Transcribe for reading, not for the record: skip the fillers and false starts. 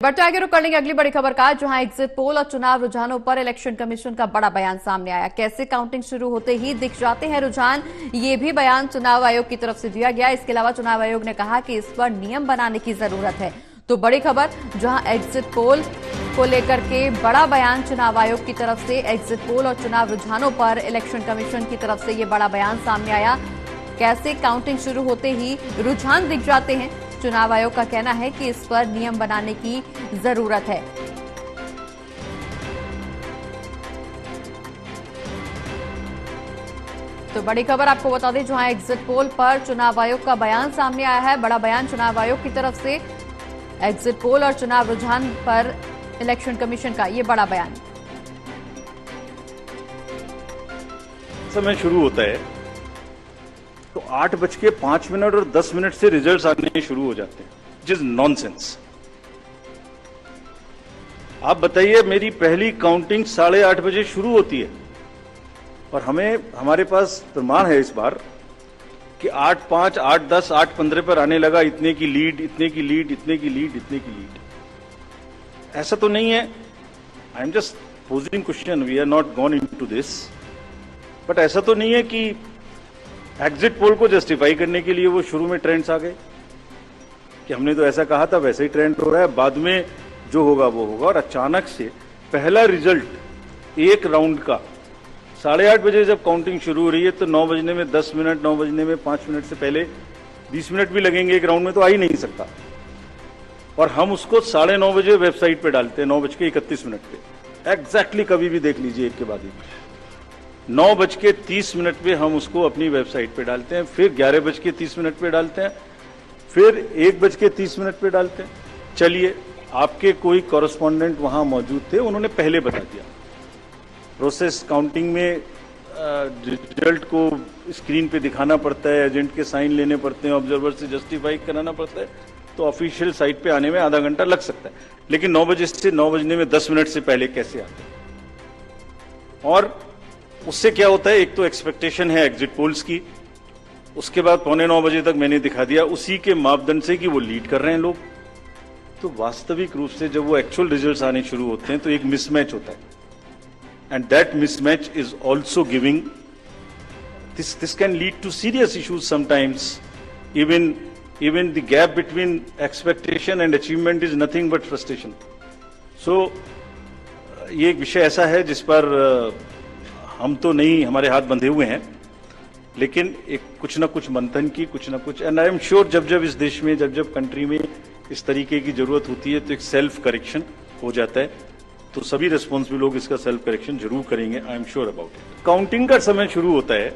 बढ़ते आगे रुक कर लेंगे अगली बड़ी खबर का, जहां एग्जिट पोल और चुनाव रुझानों पर इलेक्शन कमीशन का बड़ा बयान सामने आया। कैसे काउंटिंग शुरू होते ही दिख जाते हैं रुझान, ये भी बयान चुनाव आयोग की तरफ से दिया गया। इसके अलावा चुनाव आयोग ने कहा कि इस पर नियम बनाने की जरूरत है। तो बड़ी खबर, जहां एग्जिट पोल को लेकर के बड़ा बयान चुनाव आयोग की तरफ से, एग्जिट पोल और चुनाव रुझानों पर इलेक्शन कमीशन की तरफ से ये बड़ा बयान सामने आया। कैसे काउंटिंग शुरू होते ही रुझान दिख जाते हैं, चुनाव आयोग का कहना है कि इस पर नियम बनाने की जरूरत है। तो बड़ी खबर आपको बता दें, जहां एग्जिट पोल पर चुनाव आयोग का बयान सामने आया है। बड़ा बयान चुनाव आयोग की तरफ से, एग्जिट पोल और चुनाव रुझान पर इलेक्शन कमीशन का ये बड़ा बयान। समय शुरू होता है तो 8:05 और 10 से रिजल्ट्स आने शुरू हो जाते हैं, विच इज नॉनसेंस। आप बताइए, मेरी पहली काउंटिंग 8:30 बजे शुरू होती है और हमारे पास प्रमाण है इस बार कि 8:05, 8:10, 8:15 पर आने लगा, इतने की लीड, इतने की लीड, इतने की लीड, इतने की लीड। ऐसा तो नहीं है, I am just posing question, we are not gone into this, but ऐसा तो नहीं है कि एग्जिट पोल को जस्टिफाई करने के लिए वो शुरू में ट्रेंड्स आ गए कि हमने तो ऐसा कहा था, वैसे ही ट्रेंड हो रहा है, बाद में जो होगा वो होगा। और अचानक से पहला रिजल्ट एक राउंड का 8:30 बजे जब काउंटिंग शुरू हो रही है, तो 9 बजने में 10 मिनट, 9 बजने में 5 मिनट से पहले 20 मिनट भी लगेंगे एक राउंड में, तो आ ही नहीं सकता। और हम उसको 9:30 बजे वेबसाइट पे डालते हैं, 9:31 पे एग्जैक्टली। कभी भी देख लीजिए, एक के बाद एक 9:30 पे हम उसको अपनी वेबसाइट पे डालते हैं, फिर 11:30 पे डालते हैं, फिर 1:30 पे डालते हैं। चलिए, आपके कोई कॉरेस्पॉन्डेंट वहां मौजूद थे, उन्होंने पहले बता दिया। प्रोसेस काउंटिंग में रिजल्ट को स्क्रीन पे दिखाना पड़ता है, एजेंट के साइन लेने पड़ते हैं, ऑब्जर्वर से जस्टिफाई कराना पड़ता है, तो ऑफिशियल साइट पे आने में आधा घंटा लग सकता है। लेकिन 9 बजे से 9 बजने में 10 मिनट से पहले कैसे आते हैं? और उससे क्या होता है, एक तो एक्सपेक्टेशन है एग्जिट पोल्स की, उसके बाद 8:45 बजे तक मैंने दिखा दिया उसी के मापदंड से कि वो लीड कर रहे हैं लोग। तो वास्तविक रूप से जब वो एक्चुअल रिजल्ट्स आने शुरू होते हैं तो एक मिसमैच होता है, and that mismatch is also giving this can lead to serious issues sometimes. Even the gap between expectation and achievement is nothing but frustration. So ये एक विषय ऐसा है जिस पर हम तो नहीं, हमारे हाथ बंधे हुए हैं, लेकिन एक कुछ ना कुछ मंथन की, कुछ ना कुछ, एंड आई एम श्योर जब इस देश में, जब कंट्री में इस तरीके की जरूरत होती है तो एक सेल्फ करेक्शन हो जाता है। तो सभी रिस्पॉन्सिबल लोग इसका सेल्फ करेक्शन जरूर करेंगे, I am sure about it. Counting का समय शुरू होता है